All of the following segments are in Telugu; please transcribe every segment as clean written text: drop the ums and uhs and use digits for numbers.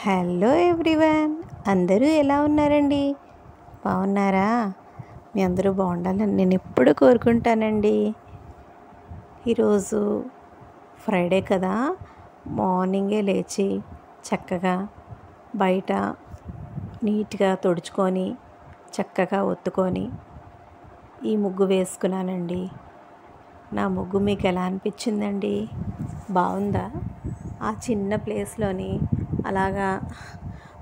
హలో ఎవ్రీవన్, అందరూ ఎలా ఉన్నారండి? బాగున్నారా? మీ అందరూ బాగుండాలని నేను ఎప్పుడు కోరుకుంటానండి. ఈరోజు ఫ్రైడే కదా, మార్నింగే లేచి చక్కగా బయట నీట్గా తుడుచుకొని చక్కగా ఒత్తుకొని ఈ ముగ్గు వేసుకున్నానండి. నా ముగ్గు మీకు ఎలా అనిపించిందండి? బాగుందా? ఆ చిన్న ప్లేస్లోని అలాగా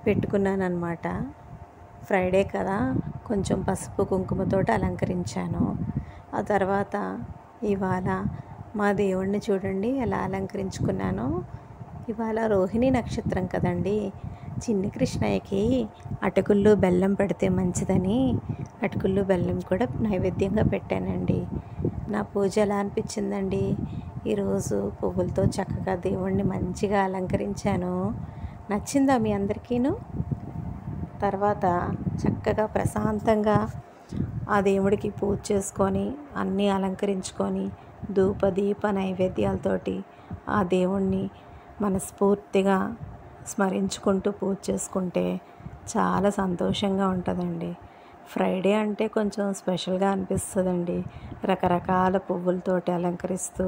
పెట్టుకున్నానమాట. ఫ్రైడే కదా, కొంచెం పసుపు కుంకుమతోటి అలంకరించాను. ఆ తర్వాత ఇవాళ మా దేవుణ్ణి చూడండి ఎలా అలంకరించుకున్నానో. ఇవాళ రోహిణి నక్షత్రం కదండి, చిన్ని కృష్ణయ్యకి అటుకులు బెల్లం పెడితే మంచిదని అటుకులు బెల్లం కూడా నైవేద్యంగా పెట్టానండి. నా పూజ ఎలా అనిపించిందండి? ఈరోజు పువ్వులతో చక్కగా దేవుణ్ణి మంచిగా అలంకరించాను. నచ్చిందా మీ అందరికీను? తర్వాత చక్కగా ప్రశాంతంగా ఆ దేవుడికి పూజ చేసుకొని అన్నీ అలంకరించుకొని ధూప దీప నైవేద్యాలతోటి ఆ దేవుణ్ణి మనస్ఫూర్తిగా స్మరించుకుంటూ పూజ చేసుకుంటే చాలా సంతోషంగా ఉంటుందండి. ఫ్రైడే అంటే కొంచెం స్పెషల్గా అనిపిస్తుందండి. రకరకాల పువ్వులతోటి అలంకరిస్తూ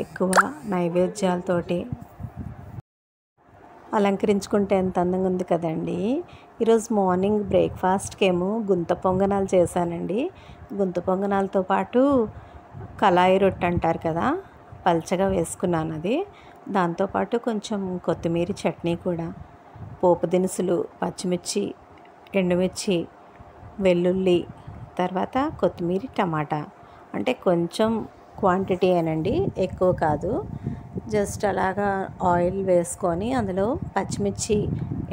ఎక్కువ నైవేద్యాలతోటి అలంకరించుకుంటే ఎంత అందంగా ఉంది కదండి. ఈరోజు మార్నింగ్ బ్రేక్ఫాస్ట్కి ఏమో గుంత పొంగనాలు చేశానండి. గుంత పొంగనాలతో పాటు కళాయి రొట్టె అంటారు కదా, పల్చగా వేసుకున్నాను అది. దాంతోపాటు కొంచెం కొత్తిమీర చట్నీ కూడా, పోపు దినుసులు, పచ్చిమిర్చి, ఎండుమిర్చి, వెల్లుల్లి, తర్వాత కొత్తిమీర, టమాటా. అంటే కొంచెం క్వాంటిటీ ఏనండి, ఎక్కువ కాదు. జస్ట్ అలాగా ఆయిల్ వేసుకొని అందులో పచ్చిమిర్చి,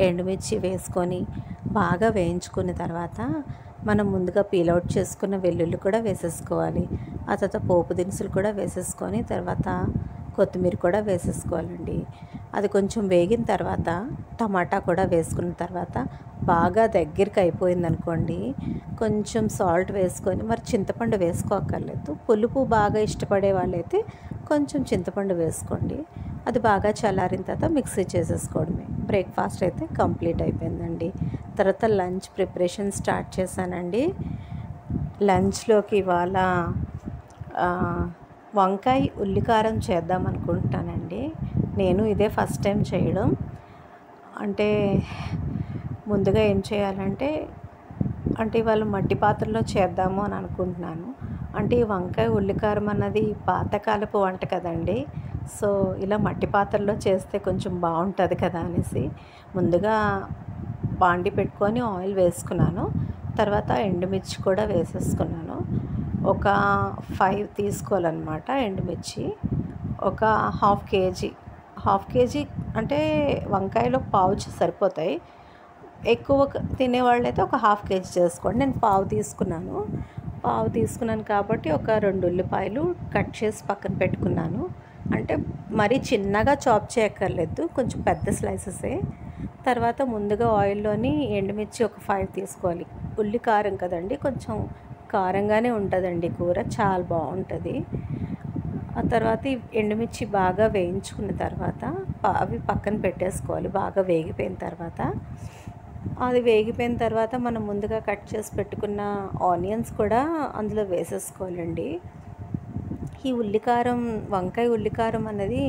ఎండుమిర్చి వేసుకొని బాగా వేయించుకున్న తర్వాత మనం ముందుగా పీలౌట్ చేసుకున్న వెల్లుల్లి కూడా వేసేసుకోవాలి. ఆ తర్వాత పోపు దినుసులు కూడా వేసేసుకొని తర్వాత కొత్తిమీర కూడా వేసేసుకోవాలండి. అది కొంచెం వేగిన తర్వాత టమాటా కూడా వేసుకున్న తర్వాత బాగా దగ్గరికి అయిపోయిందనుకోండి, కొంచెం సాల్ట్ వేసుకొని, మరి చింతపండు వేసుకోక్కర్లేదు. పులుపు బాగా ఇష్టపడే వాళ్ళైతే కొంచెం చింతపండు వేసుకోండి. అది బాగా చల్లారిన తర్వాత మిక్సీ చేసేసుకోవడమే. బ్రేక్ఫాస్ట్ అయితే కంప్లీట్ అయిపోయిందండి. తర్వాత లంచ్ ప్రిపరేషన్ స్టార్ట్ చేశానండి. లంచ్లోకి ఇవాళ వంకాయ ఉల్లికారం చేద్దాం అనుకుంటున్నానండి. నేను ఇదే ఫస్ట్ టైం చేయడం. అంటే ముందుగా ఏం చేయాలంటే ఇవాళ మట్టి పాత్రలో చేద్దాము అని అనుకుంటున్నాను. అంటే ఈ వంకాయ ఉల్లికారం అన్నది పాతకాలపు వంట కదండి. సో ఇలా మట్టి పాత్రలో చేస్తే కొంచెం బాగుంటుంది కదా అనేసి ముందుగా బాండి పెట్టుకొని ఆయిల్ వేసుకున్నాను. తర్వాత ఎండుమిర్చి కూడా వేసేసుకున్నాను. ఒక 5 తీసుకోవాలన్నమాట ఎండుమిర్చి. ఒక హాఫ్ కేజీ అంటే వంకాయలో పావు సరిపోతాయి. ఎక్కువ తినేవాళ్ళైతే ఒక హాఫ్ కేజీ చేసుకోండి. నేను పావు తీసుకున్నాను కాబట్టి ఒక 2 ఉల్లిపాయలు కట్ చేసి పక్కన పెట్టుకున్నాను. అంటే మరీ చిన్నగా చాప్ చేయక్కర్లేదు, కొంచెం పెద్ద స్లైసెసే. తర్వాత ముందుగా ఆయిల్లోని ఎండుమిర్చి ఒక 5 తీసుకోవాలి. ఉల్లి కారం కదండి, కొంచెం కారంగానే ఉంటుందండి కూర, చాలా బాగుంటుంది. ఆ తర్వాత ఈ ఎండుమిర్చి బాగా వేయించుకున్న తర్వాత అవి పక్కన పెట్టేసుకోవాలి. బాగా వేగిపోయిన తర్వాత మనం ముందుగా కట్ చేసి పెట్టుకున్న ఆనియన్స్ కూడా అందులో వేసేసుకోవాలండి. ఈ వంకాయ ఉల్లికారం అనేది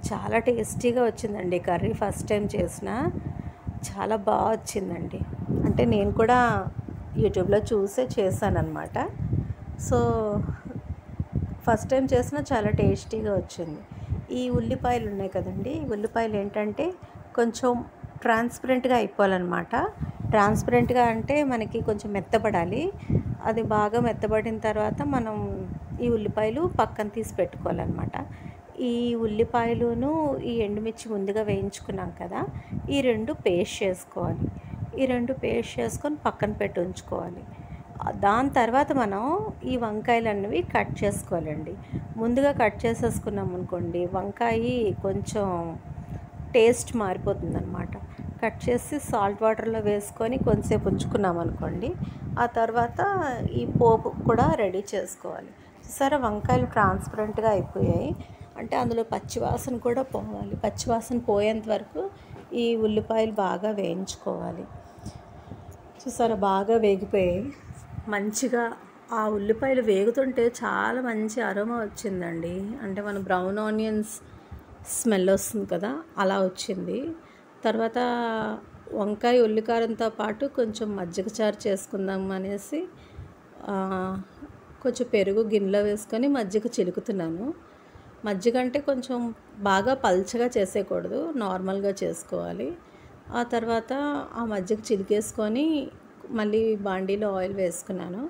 చాలా టేస్టీగా వచ్చిందండి. కర్రీ ఫస్ట్ టైం చేసిన చాలా బాగా వచ్చిందండి. అంటే నేను కూడా యూట్యూబ్లో చూసే చేశానన్నమాట. సో ఫస్ట్ టైం చేసిన చాలా టేస్టీగా వచ్చింది. ఈ ఉల్లిపాయలు ఉన్నాయి కదండి, ఈ ఉల్లిపాయలు ఏంటంటే కొంచెం ట్రాన్స్పరెంట్గా అయిపోవాలన్నమాట. ట్రాన్స్పరెంట్గా అంటే మనకి కొంచెం మెత్తబడాలి. అది బాగా మెత్తబడిన తర్వాత మనం ఈ ఉల్లిపాయలు పక్కన తీసి పెట్టుకోవాలన్నమాట. ఈ ఉల్లిపాయలును ఈ ఎండుమిర్చి ముందుగా వేయించుకున్నాం కదా, ఈ రెండు పేస్ట్ చేసుకొని పక్కన పెట్టి ఉంచుకోవాలి. దాని తర్వాత మనం ఈ వంకాయలు అన్నవి కట్ చేసుకోవాలండి. ముందుగా కట్ చేసేసుకున్నాం అనుకోండి, వంకాయ కొంచెం టేస్ట్ మారిపోతుందన్నమాట. కట్ చేసి సాల్ట్ వాటర్లో వేసుకొని కొంచెంసేపు ఉంచుకున్నాం అనుకోండి, ఆ తర్వాత ఈ పోపు కూడా రెడీ చేసుకోవాలి. సరే, వంకాయలు ట్రాన్స్పరెంట్గా అయిపోయాయి అంటే అందులో పచ్చివాసన కూడా పోవాలి. పచ్చివాసన పోయేంత వరకు ఈ ఉల్లిపాయలు బాగా వేయించుకోవాలి. చూసారా, బాగా వేగిపోయాయి. మంచిగా ఆ ఉల్లిపాయలు వేగుతుంటే చాలా మంచి అరోమా వచ్చిందండి. అంటే మన బ్రౌన్ ఆనియన్స్ స్మెల్ వస్తుంది కదా, అలా వచ్చింది. తర్వాత వంకాయ ఉల్లికారంతో పాటు కొంచెం మజ్జిగ చారు చేసుకుందాం అనేసి కొంచెం పెరుగు గిన్నెలో వేసుకొని మజ్జిగ చిలుకుతున్నాను. మజ్జిగ అంటే కొంచెం బాగా పల్చగా చేసేయకూడదు, నార్మల్గా చేసుకోవాలి. ఆ తర్వాత ఆ మజ్జిగ చిలికేసుకొని మళ్ళీ బాండీలో ఆయిల్ వేసుకున్నాను.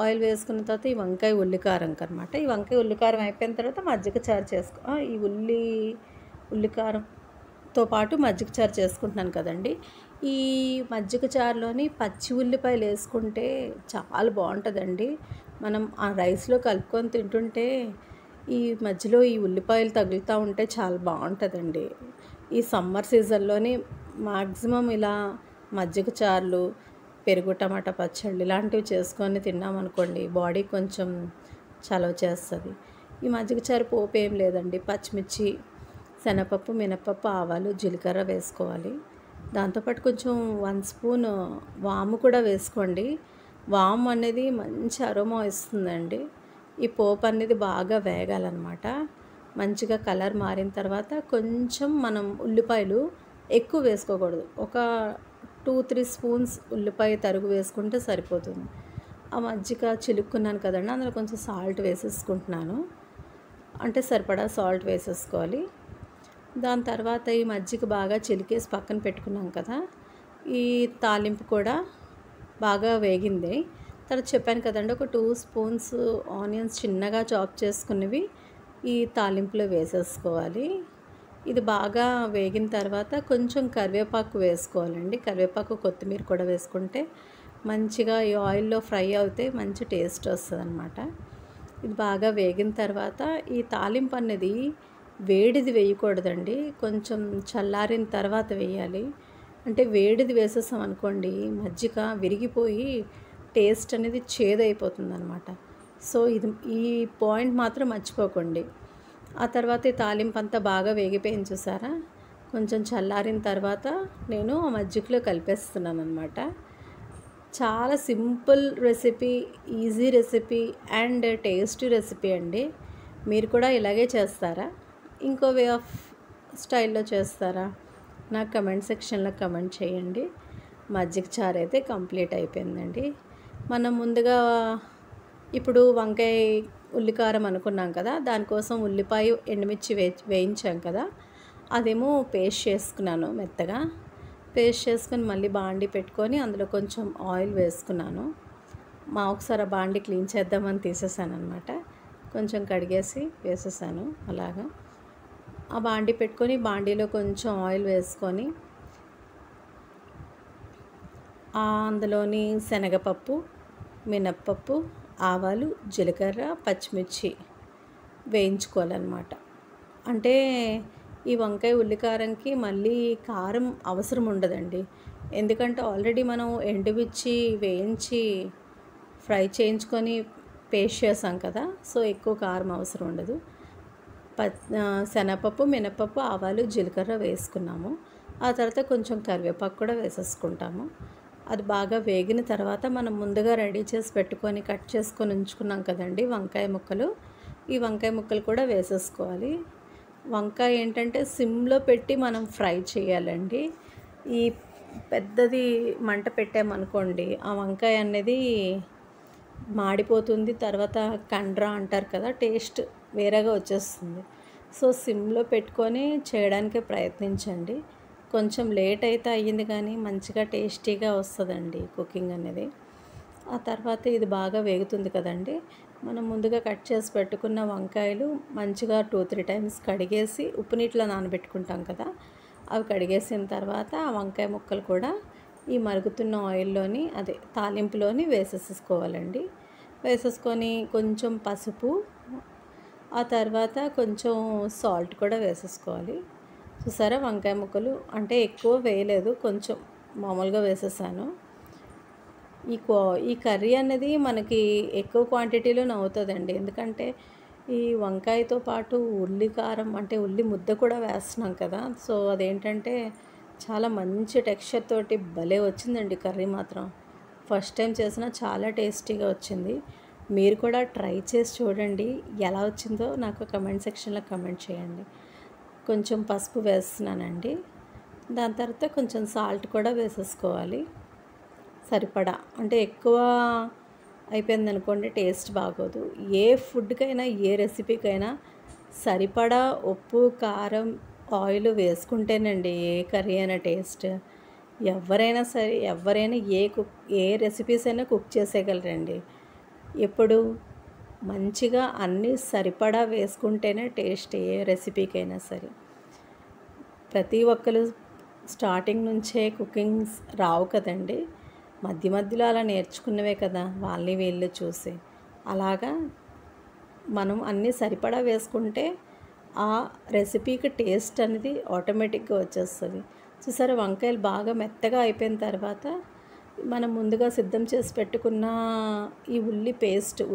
ఆయిల్ వేసుకున్న తర్వాత ఈ వంకాయ ఉల్లికారం అనమాట. ఈ వంకాయ ఉల్లికారం అయిపోయిన తర్వాత మజ్జిగ చారు ఈ ఉల్లికారంతో పాటు మజ్జిగ చారు చేసుకుంటున్నాను కదండి. ఈ మజ్జిగ చారులోని పచ్చి ఉల్లిపాయలు వేసుకుంటే చాలా బాగుంటుందండి. మనం ఆ రైస్లో కలుపుకొని తింటుంటే ఈ మధ్యలో ఈ ఉల్లిపాయలు తగులుతూ ఉంటే చాలా బాగుంటుందండి. ఈ సమ్మర్ సీజన్లోని మ్యాక్సిమం ఇలా మజ్జిగ చారులు, పెరుగు టమాటా పచ్చళ్ళు ఇలాంటివి చేసుకొని తిన్నామనుకోండి, బాడీ కొంచెం చలవ చేస్తుంది. ఈ మజ్జిగ చారు పోపు ఏం లేదండి, పచ్చిమిర్చి, శనగపప్పు, మినపప్పు, ఆవాలు, జీలకర్ర వేసుకోవాలి. దాంతోపాటు కొంచెం 1 స్పూన్ వాము కూడా వేసుకోండి. వాము అనేది మంచి అరోమా ఇస్తుందండి. ఈ పోపు అనేది బాగా వేగాలన్నమాట. మంచిగా కలర్ మారిన తర్వాత కొంచెం మనం ఉల్లిపాయలు ఎక్కువ వేసుకోకూడదు, ఒక 2-3 స్పూన్స్ ఉల్లిపాయ తరుగు వేసుకుంటే సరిపోతుంది. ఆ మజ్జిగ చిలుక్కున్నాను కదండి, అందులో కొంచెం సాల్ట్ వేసేసుకుంటున్నాను. అంటే సరిపడా సాల్ట్ వేసేసుకోవాలి. దాని తర్వాత ఈ మజ్జిగ బాగా చిలికేసి పక్కన పెట్టుకున్నాం కదా, ఈ తాలింపు కూడా బాగా వేగింది. తర్వాత చెప్పాను కదండి, ఒక 2 స్పూన్స్ ఆనియన్స్ చిన్నగా చాప్ చేసుకున్నవి ఈ తాలింపులో వేసేసుకోవాలి. ఇది బాగా వేగిన తర్వాత కొంచెం కరివేపాకు వేసుకోవాలండి. కరివేపాకు, కొత్తిమీర కూడా వేసుకుంటే మంచిగా ఈ ఆయిల్లో ఫ్రై అవుతే మంచి టేస్ట్ వస్తుంది అన్నమాట. ఇది బాగా వేగిన తర్వాత ఈ తాలింపు అనేది వేడిది వేయకూడదండి, కొంచెం చల్లారిన తర్వాత వేయాలి. అంటే వేడిది వేసేసాం అనుకోండి, మజ్జిగ విరిగిపోయి టేస్ట్ అనేది చేదైపోతుంది అన్నమాట. సో ఈ పాయింట్ మాత్రం మర్చిపోకండి. ఆ తర్వాత ఈ తాలింపు అంతా బాగా వేగిపోయింది చూసారా, కొంచెం చల్లారిన తర్వాత నేను ఆ మజ్జిగలో కలిపేస్తున్నాను అన్నమాట. చాలా simple recipe, easy recipe and tasty recipe అండి. మీరు కూడా ఇలాగే చేస్తారా? ఇంకో వే ఆఫ్ స్టైల్లో చేస్తారా? నాకు కమెంట్ సెక్షన్లో కమెంట్ చేయండి. మజ్జిగ చారు అయితే కంప్లీట్ అయిపోయిందండి. మనం ముందుగా ఇప్పుడు వంకాయ ఉల్లికారం అనుకున్నాం కదా, దానికోసం ఉల్లిపాయ, ఎండుమిర్చి వేయించాం కదా, అదేమో పేస్ట్ చేసుకున్నాను. మెత్తగా పేస్ట్ చేసుకొని మళ్ళీ బాండి పెట్టుకొని అందులో కొంచెం ఆయిల్ వేసుకున్నాను. ఒకసారి ఆ బాండి క్లీన్ చేద్దామని తీసేసాను అనమాట. కొంచెం కడిగేసి వేసేసాను. అలాగా ఆ బాండి పెట్టుకొని బాండీలో కొంచెం ఆయిల్ వేసుకొని అందులోని శనగపప్పు, మినప్పప్పు, ఆవాలు, జీలకర్ర, పచ్చిమిర్చి వేయించుకోవాలన్నమాట. అంటే ఈ వంకాయ ఉల్లికారంకి మళ్ళీ కారం అవసరం ఉండదండి, ఎందుకంటే ఆల్రెడీ మనం ఎండుమిర్చి వేయించి ఫ్రై చేయించుకొని పేస్ట్ చేసాం కదా, సో ఎక్కువ కారం అవసరం ఉండదు. శనగపప్పు, మినపప్పు, ఆవాలు, జీలకర్ర వేసుకున్నాము. ఆ తర్వాత కొంచెం కరివేపాకు కూడా వేసేసుకుంటాము. అది బాగా వేగిన తర్వాత మనం ముందుగా రెడీ చేసి పెట్టుకొని కట్ చేసుకొని ఉంచుకున్నాం కదండి వంకాయ ముక్కలు, ఈ వంకాయ ముక్కలు కూడా వేసేసుకోవాలి. వంకాయ ఏంటంటే సిమ్లో పెట్టి మనం ఫ్రై చేయాలండి. ఈ పెద్దది మంట పెట్టామనుకోండి, ఆ వంకాయ అనేది మాడిపోతుంది, తర్వాత కండ్రా అంటారు కదా, టేస్ట్ వేరేగా వచ్చేస్తుంది. సో సిమ్లో పెట్టుకొని చేయడానికే ప్రయత్నించండి. కొంచెం లేట్ అయితే అయ్యింది కానీ మంచిగా టేస్టీగా వస్తుందండి కుకింగ్ అనేది. ఆ తర్వాత ఇది బాగా వేగుతుంది కదండి, మనం ముందుగా కట్ చేసి పెట్టుకున్న వంకాయలు మంచిగా 2-3 టైమ్స్ కడిగేసి ఉప్పు నీటిలో నానబెట్టుకుంటాం కదా, అవి కడిగేసిన తర్వాత ఆ వంకాయ ముక్కలు కూడా ఈ మరుగుతున్న ఆయిల్లోని, అదే తాలింపులోని వేసేసుకోవాలండి. వేసేసుకొని కొంచెం పసుపు, ఆ తర్వాత కొంచెం సాల్ట్ కూడా వేసేసుకోవాలి. చూసారా, వంకాయ ముక్కలు అంటే ఎక్కువ వేయలేదు, కొంచెం మామూలుగా వేసేసాను. ఈ కర్రీ అనేది మనకి ఎక్కువ క్వాంటిటీలోనే అవుతుందండి, ఎందుకంటే ఈ వంకాయతో పాటు ఉల్లి కారం అంటే ఉల్లి ముద్ద కూడా వేస్తున్నాం కదా, సో అదేంటంటే చాలా మంచి టెక్స్చర్ తోటి భలే వచ్చిందండి కర్రీ మాత్రం. ఫస్ట్ టైం చేసినా చాలా టేస్టీగా వచ్చింది. మీరు కూడా ట్రై చేసి చూడండి. ఎలా వచ్చిందో నాకు కమెంట్ సెక్షన్లో కమెంట్ చేయండి. కొంచెం పసుపు వేస్తున్నానండి. దాని తర్వాత కొంచెం సాల్ట్ కూడా వేసేసుకోవాలి సరిపడా. అంటే ఎక్కువ అయిపోయిందనుకోండి టేస్ట్ బాగోదు. ఏ ఫుడ్కైనా ఏ రెసిపీకైనా సరిపడా ఉప్పు, కారం, ఆయిల్ వేసుకుంటేనండి ఏ కర్రీ అయినా టేస్ట్. ఎవరైనా సరే ఎవరైనా ఏ రెసిపీస్ అయినా కుక్ చేసేయగలరండి. ఎప్పుడు మంచిగా అన్నీ సరిపడా వేసుకుంటేనే టేస్ట్ ఏ రెసిపీకైనా సరే. ప్రతి ఒక్కరు స్టార్టింగ్ నుంచే కుకింగ్స్ రావు కదండి. మధ్య మధ్యలో అలా నేర్చుకున్నవే కదా వాళ్ళని వీళ్ళు చూసి. అలాగా మనం అన్నీ సరిపడా వేసుకుంటే ఆ రెసిపీకి టేస్ట్ అనేది ఆటోమేటిక్గా వచ్చేస్తుంది. చూసారా, వంకాయలు బాగా మెత్తగా అయిపోయిన తర్వాత మనం ముందుగా సిద్ధం చేసి పెట్టుకున్న ఈ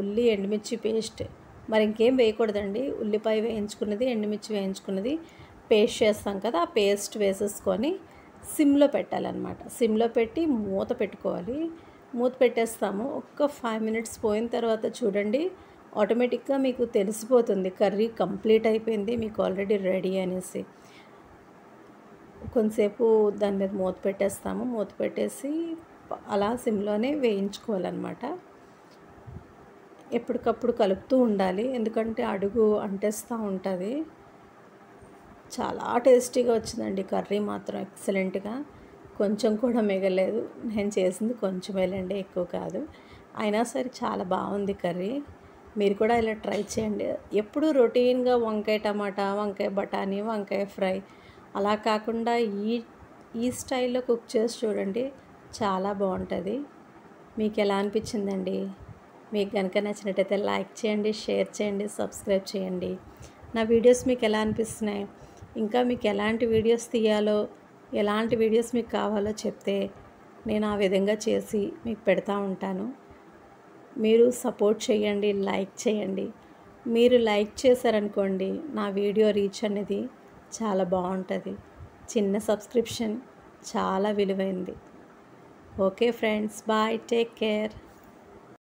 ఉల్లి ఎండుమిర్చి పేస్ట్, మరి ఇంకేం వేయకూడదండి. ఉల్లిపాయ వేయించుకున్నది, ఎండుమిర్చి వేయించుకున్నది పేస్ట్ చేస్తాం కదా, ఆ పేస్ట్ వేసేసుకొని సిమ్లో పెట్టాలన్నమాట. సిమ్లో పెట్టి మూత పెట్టుకోవాలి. మూత పెట్టేస్తాము. ఒక్క 5 మినిట్స్ పోయిన తర్వాత చూడండి, ఆటోమేటిక్గా మీకు తెలిసిపోతుంది కర్రీ కంప్లీట్ అయిపోయింది, మీకు ఆల్రెడీ రెడీ అనేసి. కొంతసేపు దాని మీద మూత పెట్టేస్తాము. మూత పెట్టేసి అలా సిమ్లోనే వేయించుకోవాలన్నమాట. ఎప్పటికప్పుడు కలుపుతూ ఉండాలి, ఎందుకంటే అడుగు అంటేస్తూ ఉంటుంది. చాలా టేస్టీగా వచ్చిందండి కర్రీ మాత్రం ఎక్సలెంట్గా. కొంచెం కూడా మిగలేదు. నేను చేసింది కొంచెమేలండి, ఎక్కువ కాదు. అయినా సరే చాలా బాగుంది కర్రీ. మీరు కూడా ఇలా ట్రై చేయండి. ఎప్పుడు రొటీన్గా వంకాయ టమాటా, వంకాయ బఠానీ, వంకాయ ఫ్రై అలా కాకుండా ఈ స్టైల్లో కుక్ చేసి చూడండి, చాలా బాగుంటుంది. మీకు ఎలా అనిపించిందండి? మీకు కనుక నచ్చినట్టయితే లైక్ చేయండి, షేర్ చేయండి, సబ్స్క్రైబ్ చేయండి. నా వీడియోస్ మీకు ఎలా అనిపిస్తున్నాయి? ఇంకా మీకు ఎలాంటి వీడియోస్ తీయాలో, ఎలాంటి వీడియోస్ మీకు కావాలో చెప్తే నేను ఆ విధంగా చేసి మీకు పెడతా ఉంటాను. మీరు సపోర్ట్ చేయండి, లైక్ చేయండి. మీరు లైక్ చేశారనుకోండి, నా వీడియో రీచ్ అనేది చాలా బాగుంటుంది. చిన్న సబ్స్క్రిప్షన్ చాలా విలువైంది. Okay friends, bye, take care.